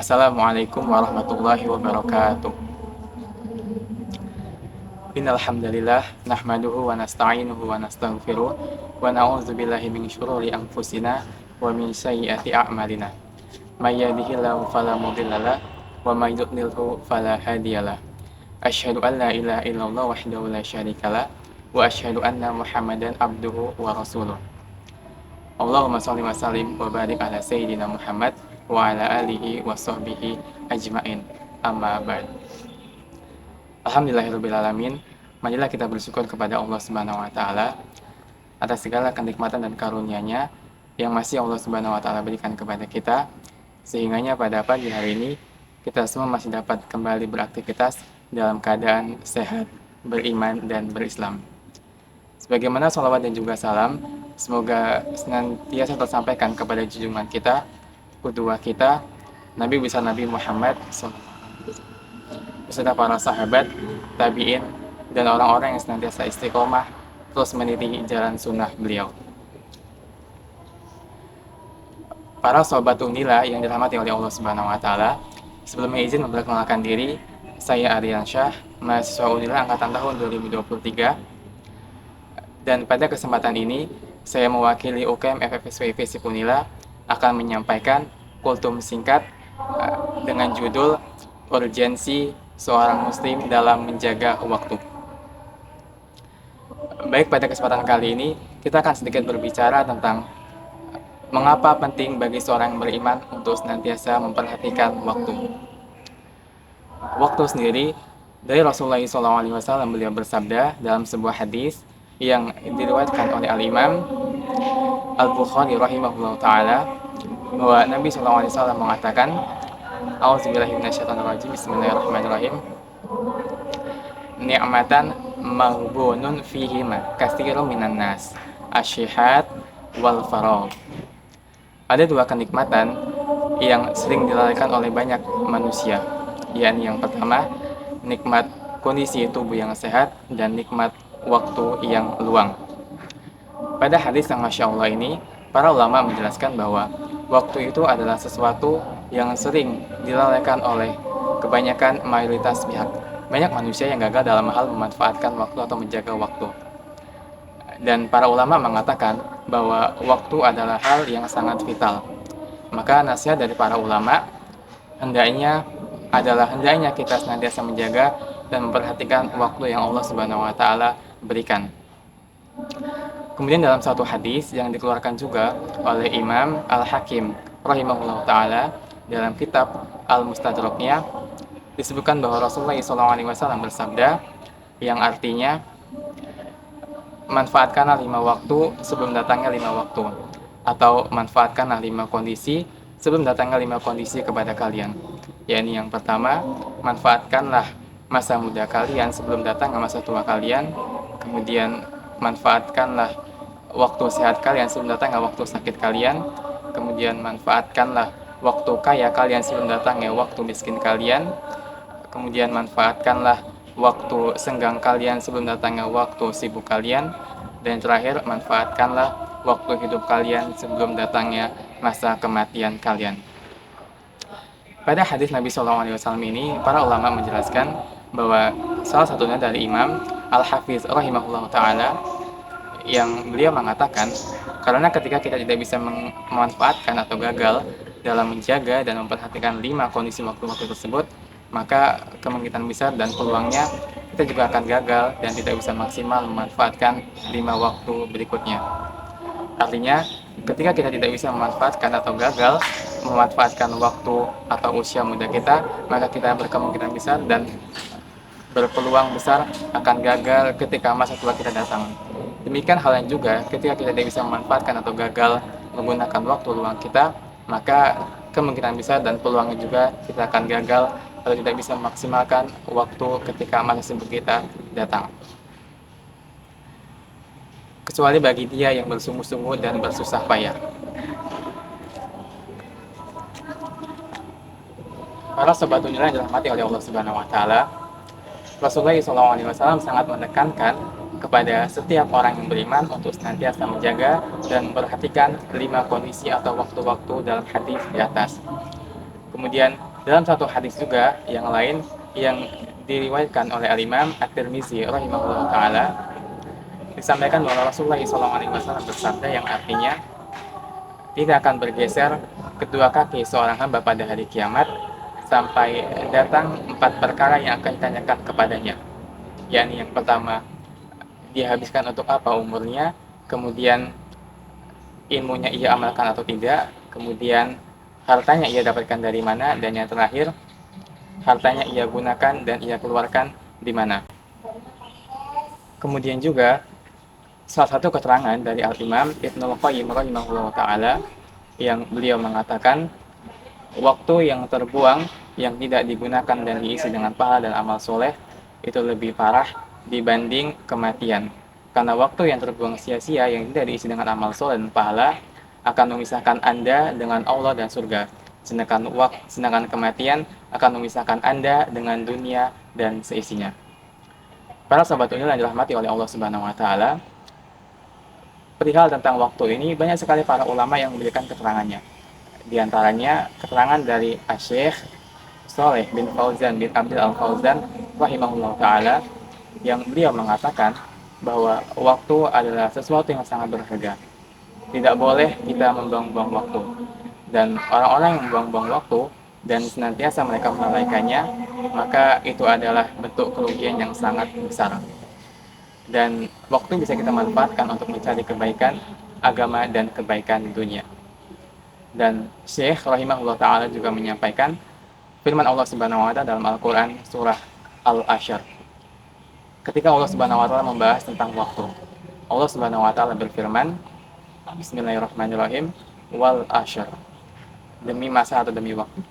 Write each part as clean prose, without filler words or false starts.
Assalamualaikum warahmatullahi wabarakatuh. Innal hamdalillah nahmaduhu wa nasta'inuhu wa nastaghfiruh wa na'udzubillahi min syururi anfusina wa min sayyiati a'malina. May yahdihillahu fala mudhillalah wa may yudlilhu fala hadiyalah. Asyhadu an la ilaha illallah wahdahu la syarikalah wa asyhadu anna Muhammadan abduhu wa rasuluh. Allahumma shalli wa sallim wa barik ala sayyidina Muhammad wa ala alihi wa sahbihi ajmain. Amma ba'd. Alhamdulillahirrabbilalamin. Marilah kita bersyukur kepada Allah Subhanahu wa Ta'ala atas segala kenikmatan dan karunia-Nya yang masih Allah Subhanahu wa Ta'ala berikan kepada kita, sehingganya pada pagi hari ini kita semua masih dapat kembali beraktivitas dalam keadaan sehat, beriman dan berislam. Sebagaimana salawat dan juga salam semoga senantiasa tersampaikan kepada junjungan kita, qudwah kita, Nabi besar Nabi Muhammad beserta para sahabat, tabi'in, dan orang-orang yang senantiasa istiqomah terus meniti jalan sunnah beliau. Para sahabat Unila yang dirahmati oleh Allah Subhanahu wa Ta'ala, sebelumnya izin memperkenalkan diri, saya Aryan Syah, mahasiswa Unila angkatan tahun 2023, dan pada kesempatan ini saya mewakili UKM FFSW FISIP Unila akan menyampaikan kultum singkat dengan judul Urgensi Seorang Muslim dalam Menjaga Waktu. Baik, pada kesempatan kali ini kita akan sedikit berbicara tentang mengapa penting bagi seorang yang beriman untuk senantiasa memperhatikan waktu. Waktu sendiri dari Rasulullah SAW, beliau bersabda dalam sebuah hadis yang diriwayatkan oleh Al-Imam Al-Bukhari rahimahullah ta'ala, bahwa Nabi SAW mengatakan, A'udzubillahi minasyaitonirrajim, bismillahirrahmanirrahim, ni'matan maghbunun fihima katsirun minan nas, asyihat wal faragh. Ada dua kenikmatan yang sering dilalaikan oleh banyak manusia, yakni yang pertama, nikmat kondisi tubuh yang sehat dan nikmat waktu yang luang. Pada hadis yang Masya Allah ini, para ulama menjelaskan bahwa waktu itu adalah sesuatu yang sering dilalaikan oleh kebanyakan mayoritas pihak. Banyak manusia yang gagal dalam hal memanfaatkan waktu atau menjaga waktu. Dan para ulama mengatakan bahwa waktu adalah hal yang sangat vital. Maka nasihat dari para ulama hendaknya kita senantiasa menjaga dan memperhatikan waktu yang Allah Subhanahu wa Ta'ala berikan. Kemudian dalam satu hadis yang dikeluarkan juga oleh Imam Al-Hakim rahimahullah ta'ala dalam kitab Al-Mustadraknya, disebutkan bahwa Rasulullah SAW bersabda yang artinya, manfaatkanlah 5 waktu sebelum datangnya 5 waktu, atau manfaatkanlah 5 kondisi sebelum datangnya 5 kondisi kepada kalian. Yakni yang pertama, manfaatkanlah masa muda kalian sebelum datangnya masa tua kalian. Kemudian manfaatkanlah waktu sehat kalian sebelum datangnya waktu sakit kalian. Kemudian manfaatkanlah waktu kaya kalian sebelum datangnya waktu miskin kalian. Kemudian manfaatkanlah waktu senggang kalian sebelum datangnya waktu sibuk kalian. Dan terakhir, manfaatkanlah waktu hidup kalian sebelum datangnya masa kematian kalian. Pada hadis Nabi SAW ini, para ulama menjelaskan bahwa salah satunya dari Imam Al-Hafiz rahimahullah ta'ala, yang beliau mengatakan, karena ketika kita tidak bisa memanfaatkan atau gagal dalam menjaga dan memperhatikan 5 kondisi waktu-waktu tersebut, maka kemungkinan besar dan peluangnya kita juga akan gagal dan tidak bisa maksimal memanfaatkan 5 waktu berikutnya. Artinya, ketika kita tidak bisa memanfaatkan atau gagal memanfaatkan waktu atau usia muda kita, maka kita berkemungkinan besar dan berpeluang besar akan gagal ketika masa tua kita datang. Demikian halnya juga ketika kita tidak bisa memanfaatkan atau gagal menggunakan waktu luang kita, maka kemungkinan besar dan peluangnya juga kita akan gagal atau tidak bisa memaksimalkan waktu ketika masa sibuk kita datang. Kecuali bagi dia yang bersungguh-sungguh dan bersusah payah. Para sahabat Unila yang dirahmati oleh Allah Subhanahu wa Ta'ala, Rasulullah SAW sangat menekankan kepada setiap orang yang beriman untuk senantiasa menjaga dan memperhatikan 5 kondisi atau waktu-waktu dalam hadis di atas. Kemudian Dalam satu hadis juga yang lain yang diriwayatkan oleh Al-Imam At-Tirmizi rahimahullah taala, disampaikan bahwa Rasulullah SAW bersabda yang artinya tidak akan bergeser kedua kaki seorang hamba pada hari kiamat sampai datang 4 perkara yang akan ditanyakan kepadanya. Yakni yang pertama, dia habiskan untuk apa umurnya, kemudian ilmunya ia amalkan atau tidak, kemudian hartanya ia dapatkan dari mana, dan yang terakhir, hartanya ia gunakan dan ia keluarkan di mana. Kemudian juga salah satu keterangan dari Al-Imam Ibnul Qayyim rahimahullah ta'ala yang beliau mengatakan, waktu yang terbuang yang tidak digunakan dan diisi dengan pahala dan amal soleh itu lebih parah dibanding kematian. Karena waktu yang terbuang sia-sia yang tidak diisi dengan amal soleh dan pahala akan memisahkan Anda dengan Allah dan surga. Sedangkan kematian akan memisahkan Anda dengan dunia dan seisinya. Para sahabat unil yang dirahmati oleh Allah Subhanahu wa taala, perihal tentang waktu ini banyak sekali para ulama yang memberikan keterangannya. Di antaranya keterangan dari Asy-Syaikh Shalih bin Fauzan bin Abdul Al-Fauzan rahimahullah ta'ala, yang beliau mengatakan bahwa waktu adalah sesuatu yang sangat berharga. Tidak boleh kita membuang-buang waktu. Dan orang-orang yang membuang-buang waktu dan senantiasa mereka melalaikannya, maka itu adalah bentuk kerugian yang sangat besar. Dan waktu bisa kita manfaatkan untuk mencari kebaikan agama dan kebaikan dunia. Dan Syekh rahimahullah ta'ala juga menyampaikan firman Allah Subhanahu wa ta'ala dalam Al-Quran surah Al-Asyr. Ketika Allah Subhanahu wa ta'ala membahas tentang waktu, Allah Subhanahu wa ta'ala berfirman, Bismillahirrahmanirrahim, wal asyr, demi masa atau demi waktu.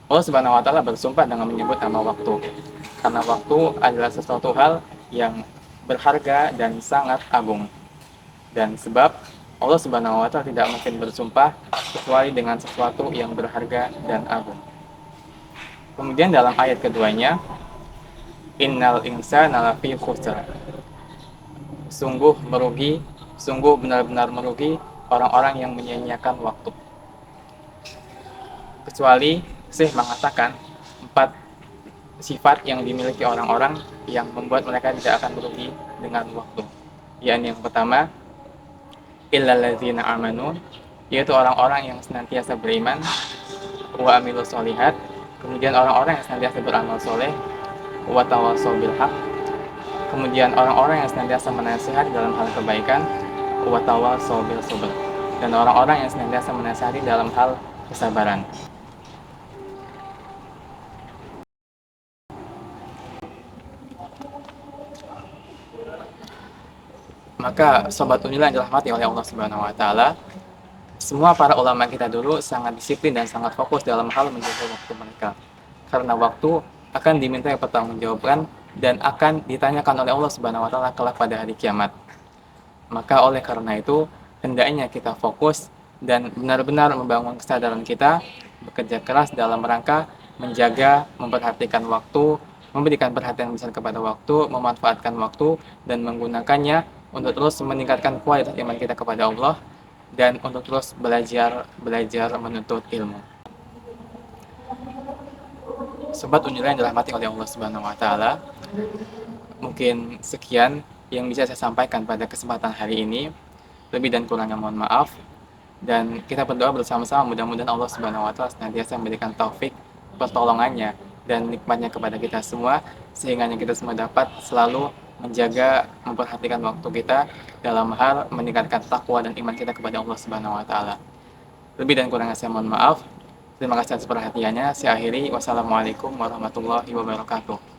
Allah Subhanahu wa ta'ala bersumpah dengan menyebut nama waktu, karena waktu adalah sesuatu hal yang berharga dan sangat agung. Dan sebab Allah Subhanahu wa ta'ala tidak mungkin bersumpah kecuali dengan sesuatu yang berharga dan agung. Kemudian dalam ayat keduanya, innal insana lafi khusr, sungguh merugi, sungguh benar-benar merugi orang-orang yang menyia-nyiakan waktu. Kecuali Syekh mengatakan 4 sifat yang dimiliki orang-orang yang membuat mereka tidak akan merugi dengan waktu. Yakni yang pertama, illal ladzina amanu, yaitu orang-orang yang senantiasa beriman, wa amilus solihat, kemudian orang-orang yang senantiasa beramal soleh, wa tawassaw bil haq, kemudian orang-orang yang senantiasa menasihati dalam hal kebaikan, wa tawassaw bil sabr, dan orang-orang yang senantiasa menasihati dalam hal kesabaran. Maka sobat unila yang dirahmati oleh Allah Subhanahu wa taala, semua para ulama kita dulu sangat disiplin dan sangat fokus dalam hal menjaga waktu mereka. Karena waktu akan dimintai pertanggungjawaban dan akan ditanyakan oleh Allah Subhanahu wa taala kelak pada hari kiamat. Maka oleh karena itu, hendaknya kita fokus dan benar-benar membangun kesadaran kita, bekerja keras dalam rangka menjaga, memperhatikan waktu, memberikan perhatian besar kepada waktu, memanfaatkan waktu, dan menggunakannya untuk terus meningkatkan kualitas iman kita kepada Allah, dan untuk terus belajar menuntut ilmu. Sobat unila yang dirahmati oleh Allah Subhanahu wa taala, mungkin sekian yang bisa saya sampaikan pada kesempatan hari ini. Lebih dan kurangnya mohon maaf, dan kita berdoa bersama-sama mudah-mudahan Allah Subhanahu wa taala senantiasa memberikan taufik, pertolongannya dan nikmatnya kepada kita semua, sehingga kita semua dapat selalu menjaga, memperhatikan waktu kita dalam hal meningkatkan takwa dan iman kita kepada Allah Subhanahu wa taala. Lebih dan kurangnya saya mohon maaf. Terima kasih atas perhatiannya. Saya akhiri. Wassalamualaikum warahmatullahi wabarakatuh.